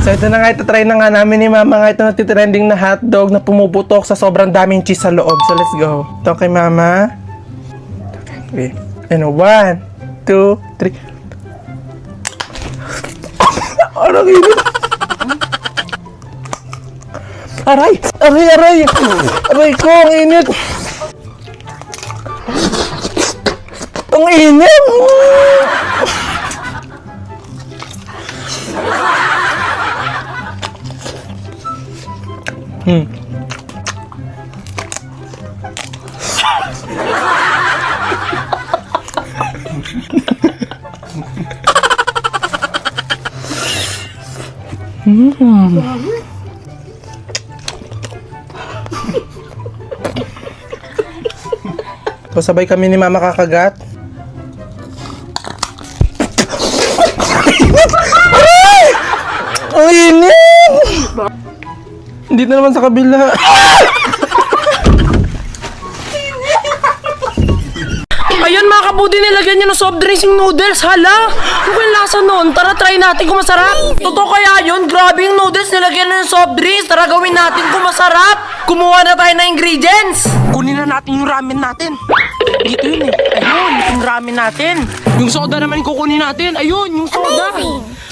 So ito na nga, ito try na nga namin ni Mama nga ito natitrending na hotdog na pumuputok sa sobrang daming cheese sa loob. So let's go. Ito kay Mama. Okay. And 1, 2, 3. Arang init. Aray! Aray! Aray! Aray ko! Ang init! Ang init! So, sabay kami ni Mama kakagat. Aray! Ang init! Dito naman sa kabila. Ayun mga kabudi, nilagyan nyo ng soft drinks yung noodles. Hala, ano yung lasa nun? Tara, try natin kung masarap. Totoo kaya yun? Grabe yung noodles, nilagyan na ng soft drinks. Tara, gawin natin kung masarap. Kumuha na tayo ng ingredients. Kunin na natin yung ramen natin. Dito yun eh. Ayun, yung ramen natin. Yung soda naman yung kukunin natin. Ayun, yung soda.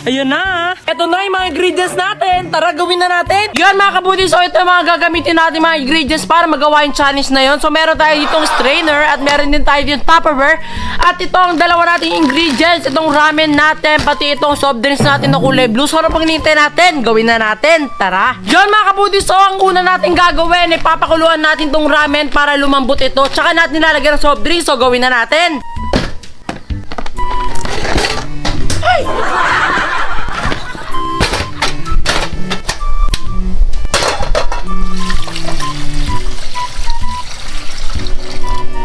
Ayun na. Ito na yung mga ingredients natin. Tara, gawin na natin. Yan mga kabudi, so ito yung mga gagamitin natin mga ingredients para magawa yung challenge na yun. So meron tayo ditong strainer at meron din tayo ditong Tupperware. At ito ang dalawa nating ingredients. Itong ramen natin, pati itong soft drinks natin na kulay blue. So ano pang hinihintay natin? Gawin na natin. Tara. Yan mga kabudi, so ang una natin gagawin, ipapakuluan natin itong ramen para lumambot ito. Tsaka natin nilalagyan ng soft drinks. So gawin na natin. Ay!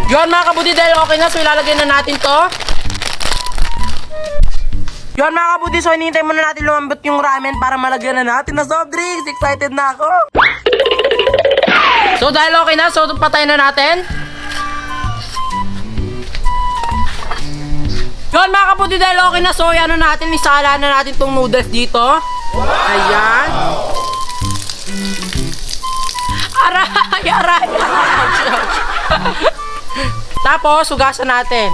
Yun mga kabudi, dahil okay na, so ilalagay na natin to. Yun mga kabudi, so hinihintay muna natin lumambot yung ramen para malagyan na natin na soft drinks. Excited na ako. So dahil okay na, so patayin na natin. Yun mga kabudi, dahil okay na, so yan na natin, isala na natin tong noodles dito. Ayan. Aray, aray, aray. Tapos, hugasan natin.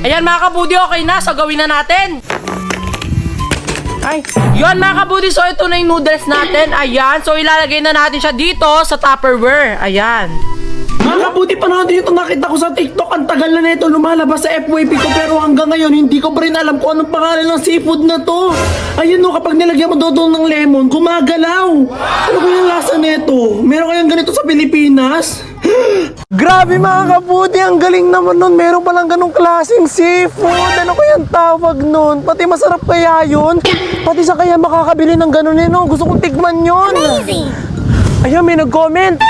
Ayan mga kabudi, okay na. So, gawin na natin. Ay, yun mga kabudi. So, ito na yung noodles natin. Ayan. So, ilalagay na natin siya dito sa Tupperware. Ayan. Mga kabuti pa natin ito nakita ko sa TikTok. Ang tagal na nito lumalabas sa FYP ko pero hanggang ngayon hindi ko pa rin alam kung anong pangalan ng seafood na to. Ayun no, kapag nilagyan mo doon ng lemon, gumagalaw. Ano ko yung lasa nito? Meron kayang ganito sa Pilipinas? Grabe mga kabuti, ang galing naman nun. Meron palang ganong klaseng seafood. Ano kayang tawag nun? Pati masarap kaya yun? Pati sa kaya makakabili ng ganon no? Gusto kong tikman yun. Amazing! Ayan, may nag-comment.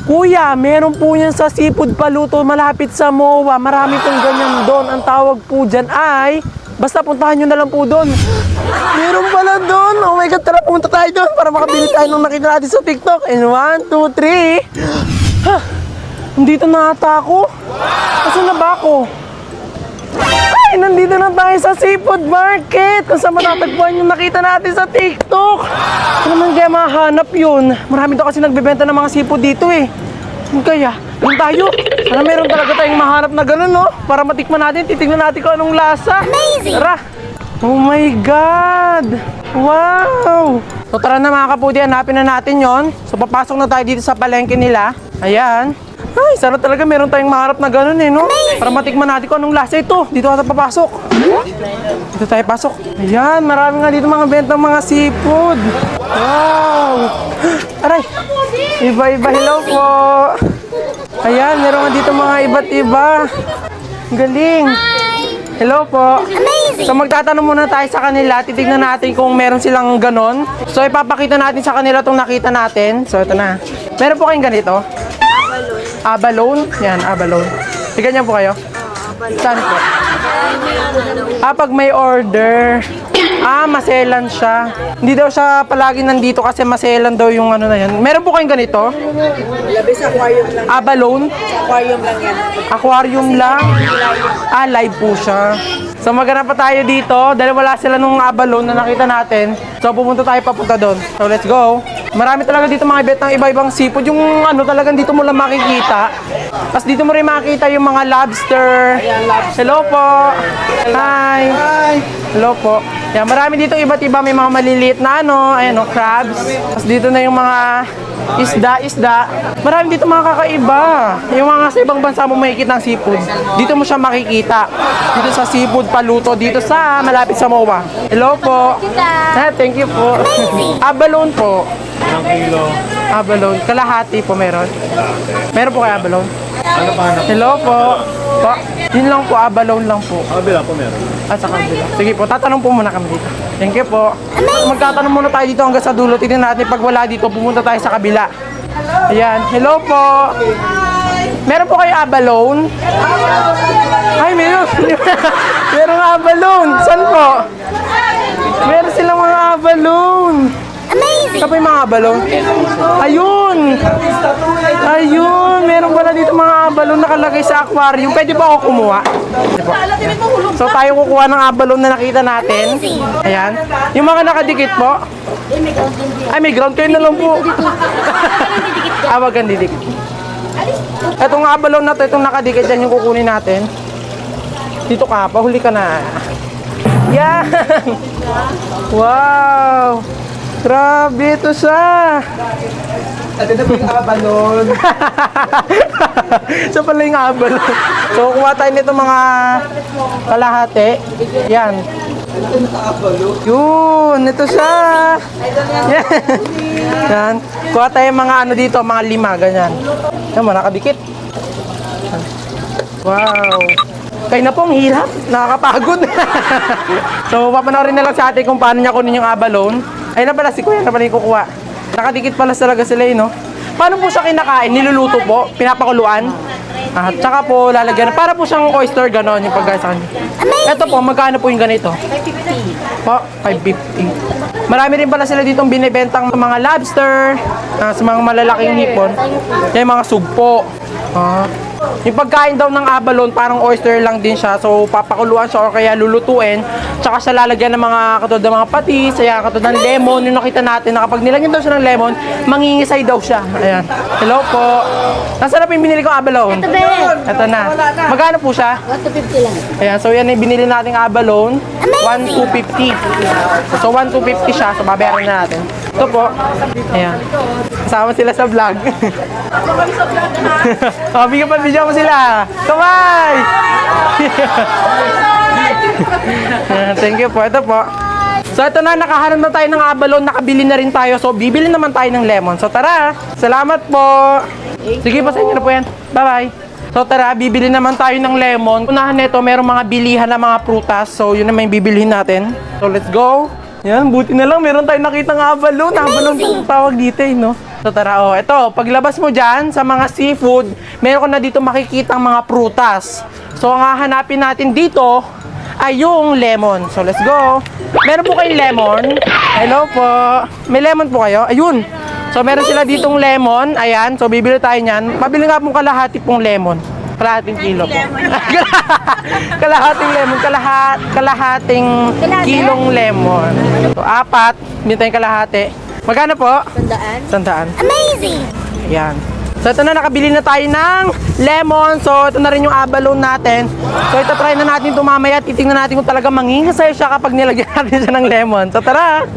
Kuya, meron po yan sa seafood paluto malapit sa MOA. Marami pong ganyan doon. Ang tawag po dyan ay, basta puntahan nyo na lang po doon. Meron pala doon. Oh my God, tara pumunta tayo doon para makabili tayo nung nakita natin sa TikTok. And 1, 2, 3. Ha, nandito na ata ako. Kasi na ba ako? Ay, nandito na tayo sa seafood market. Kung saan matatagpuan yung nakita natin sa TikTok. Ano naman kaya mahanap yun? Marami daw kasi nagbebenta ng mga seafood dito eh. Ano kaya? Doon tayo. Sana meron talaga tayong mahanap na gano'n, no? Para matikman natin, titignan natin kung anong lasa. Amazing! Tara! Oh my God! Wow! So tara na mga kaputi, hanapin na natin yon. So papasok na tayo dito sa palengke nila. Ayan. Ay, sana talaga meron tayong maharap na gano'n eh, no? Para matikman natin kung anong lasa ito. Dito tayo papasok. Dito tayo pasok. Ayan, marami nga dito mga benta mga seafood. Wow! Aray! Iba-iba, hello po! Ayan, meron nga dito mga iba't iba. Galing! Hello po! So magtatanong muna tayo sa kanila. Titignan natin kung meron silang ganon. So ipapakita natin sa kanila itong nakita natin. So ito na. Meron po kayong ganito? Abalone? Yan, abalone. Tignan niyo po kayo. Saan po? Pag may order. Maselan siya. Hindi daw siya palagi nandito kasi maselan daw yung ano na yan. Meron po kayong ganito? Labis aquarium lang. Balloon? Aquarium lang yan. Aquarium lang? Live po siya. So maghanap pa tayo dito dahil wala sila nung balloon na nakita natin. So pupunta tayo papunta doon. So let's go. Marami talaga dito mga ibet ng iba-ibang seafood. Yung ano talagang dito mo lang makikita. Tapos dito mo rin makikita yung mga lobster. Hello po. Hi. Hello po. Yan, marami dito iba't iba. May mga maliliit na ano, ayan o, crabs. Tapos dito na yung mga isda. Marami dito mga kakaiba. Yung mga sa ibang bansa mo makikita ng seafood. Dito mo siya makikita. Dito sa seafood paluto. Dito sa malapit sa MOA. Hello po. Thank you po. Balloon po. Balloon. Kalahati po meron. Meron po kaya balloon? Hello po. Yun lang po, balloon lang po. Kabila po meron. Sa kabila. Sige po, tatanong po muna kami dito. Thank you po. Magtatanong muna tayo dito hanggang sa dulo. Tignan natin pag wala dito, pumunta tayo sa kabila. Ayan. Hello po. Meron po kayo balloon? Ay, meron. Meron balloon. Saan po? Meron silang mga balloon. Amazing! Saan po yung mga balon? Ayun! Ayun! Meron pala dito mga balon nakalagay sa aquarium. Pwede ba ako kumuha? So tayo kukuha ng balon na nakita natin. Ayan. Yung mga nakadikit po. Ay, may ground kayo na lang po. Wag kang didikit. Itong balon na to, itong nakadikit dyan yung kukunin natin. Dito ka, pahuli ka na. Yan! Wow! Grabe ito siya! Ito na po yung balon. Siya pala yung balon. So, kuha tayo nito mga kalahati. Yan. Yun, ito siya. Yan. Yan. Kuha tayo mga ano dito, mga 5, ganyan. Yan, nakadikit. Wow. Kaya na po, ang hirap. Nakakapagod. So, papanoorin na lang sa atin kung paano niya kunin yung balon. Ay na pala, si Kuya na pala yung kukuha. Nakadikit pala talaga sila no? Paano po siya kinakain? Niluluto po? Pinapakuluan? Tsaka po lalagyan. Para po siyang oyster, gano'n yung pagkain sa kanya. Ito po, magkano po yung ganito? 550. Po, 550. Marami rin pala sila ditong binibentang mga lobster, sa mga malalaking hipon. Yung mga sugpo. Yung pagkain daw ng balon, parang oyster lang din siya. So, papakuluan siya o kaya lulutuin. Tsaka siya lalagyan ng mga katulad ng mga patis, kaya katulad ng lemon. Yung nakita natin na kapag nilagyan daw siya ng lemon, mangingisay daw siya. Ayan. Hello po. Nasaan na po yung binili kong balon? Ito na. Magkano po siya? 150 lang. Ayan, so yan yung binili nating balon. 1,250. So, 1,250 siya. So, babayaran na natin. Ito po. Ayan. Kasama sila sa vlog. Bigyan pa video mo sila. Kamay! Thank you po. Ito po. So ito na, nakahanap na tayo ng balon. Nakabili na rin tayo. So bibili naman tayo ng lemon. So tara. Salamat po. Sige po, sa inyo na po yan. Bye-bye. So tara, bibili naman tayo ng lemon. Unahan nito, merong mga bilihan na mga prutas. So yun naman yung bibilihin natin. So let's go. Yan, buti na lang. Meron tayong nakita ng balon. Balon itong tawag dito no? So tara, ito, paglabas mo dyan sa mga seafood, meron ka na dito makikita ang mga prutas. So ang hahanapin natin dito ay yung lemon. So let's go. Meron po kayong lemon. Hello po. May lemon po kayo? Ayun. So meron sila ditong lemon. Ayan. So bibili tayo niyan. Mabili nga pong kalahati pong lemon. Kalahating kilo po. Kalahating lemon. Kalahating kilong lemon. So 4. Bili tayong kalahati. Magkano po? 100. Amazing! Ayan. So ito na, nakabili na tayo ng lemon. So ito na rin yung balon natin. So ito try na natin ito mamaya. Titingnan natin kung talaga mangingasay siya kapag nilagyan natin siya ng lemon. So tara!